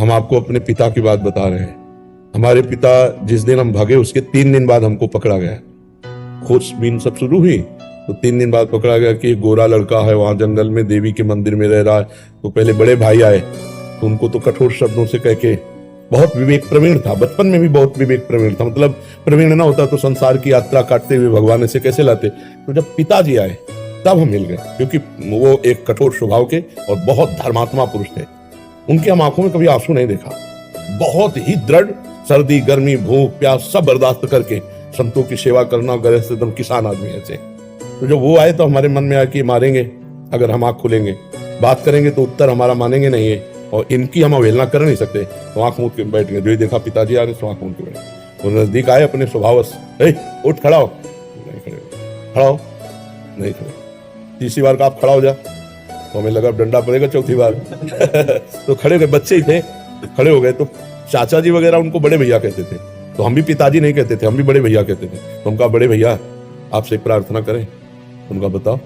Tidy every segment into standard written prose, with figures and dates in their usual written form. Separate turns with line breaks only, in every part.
हम आपको अपने पिता की बात बता रहे हैं। हमारे पिता जिस दिन हम भागे उसके 3 दिन बाद हमको पकड़ा गया। खोजबीन सब शुरू हुई तो 3 दिन बाद पकड़ा गया कि एक गोरा लड़का है वहां जंगल में देवी के मंदिर में रह रहा है। तो पहले बड़े भाई आए तो उनको तो कठोर शब्दों से कह के, बहुत विवेक प्रवीण था, बचपन में भी बहुत विवेक प्रवीण था, मतलब प्रवीण ना होता तो संसार की यात्रा काटते हुए भगवान ऐसे कैसे लाते। तो जब पिताजी आए तब हम मिल गए, क्योंकि वो एक कठोर स्वभाव के और बहुत धर्मात्मा पुरुष थे। उनकी हम आंखों में कभी आंसू नहीं देखा। बहुत ही दृढ़, सर्दी गर्मी भूख प्यास सब बर्दाश्त करके संतों की सेवा करना, गृहस्थ एकदम किसान आदमी ऐसे। तो जब वो आए तो हमारे मन में आया कि मारेंगे अगर हम आंख खुलेंगे, बात करेंगे तो उत्तर हमारा मानेंगे नहीं है, और इनकी हम अवहेलना कर नहीं सकते। तो आंख मूंद के बैठ गए। जो ही देखा पिताजी आ रहे तो आंख मूंद के बैठ। वो नजदीक आए अपने स्वभावश, उठ खड़ा हो, नहीं खड़े, खड़ा हो, नहीं खड़े। तीसरी बार का आप खड़ा हो जा, तो हमें लगा डंडा पड़ेगा चौथी बार तो खड़े हो गए, बच्चे ही थे, खड़े हो गए। तो चाचा जी वगैरह उनको बड़े भैया कहते थे, तो हम भी पिताजी नहीं कहते थे, हम भी बड़े भैया कहते थे। तो हम कहा बड़े भैया आपसे एक प्रार्थना करें। उनका बताओ।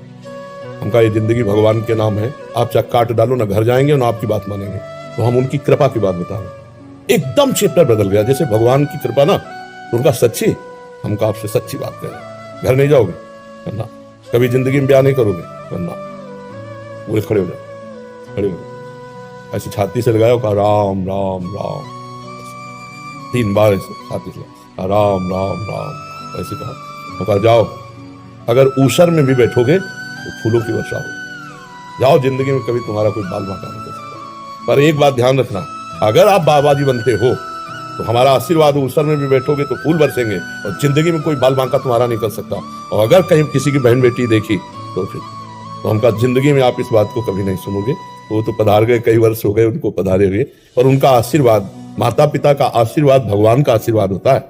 हम कहा ये जिंदगी भगवान के नाम है, आप चाहे काट डालो ना घर जाएंगे ना आपकी बात मानेंगे। तो हम उनकी कृपा की बात बता रहे। एकदम चैप्टर बदल गया, जैसे भगवान की कृपा ना। तो उनका सच्ची, हम कहा आपसे सच्ची बात करें, घर नहीं जाओगे करना, कभी जिंदगी में ब्याह नहीं करोगे करना। बोले खड़े हो जाओ, खड़े हो जाओ। ऐसे छाती से लगाया, कहा राम राम राम, 3 बार ऐसे छाती से कहा राम राम राम, ऐसे कहा। तो कहा जाओ, अगर ऊसर में भी बैठोगे तो फूलों की वर्षा हो, जाओ, जिंदगी में कभी तुम्हारा कोई बाल बांका नहीं कर सकता। पर एक बात ध्यान रखना, अगर आप बाबाजी बनते हो तो हमारा आशीर्वाद, ऊसर में भी बैठोगे तो फूल बरसेंगे, और जिंदगी में कोई बाल बांका तुम्हारा नहीं कर सकता। और अगर कहीं किसी की बहन बेटी देखी तो फिर, तो हम कहा जिंदगी में आप इस बात को कभी नहीं सुनोगे। वो तो पधार गए, कई वर्ष हो गए उनको पधारे हुए, और उनका आशीर्वाद, माता पिता का आशीर्वाद भगवान का आशीर्वाद होता है।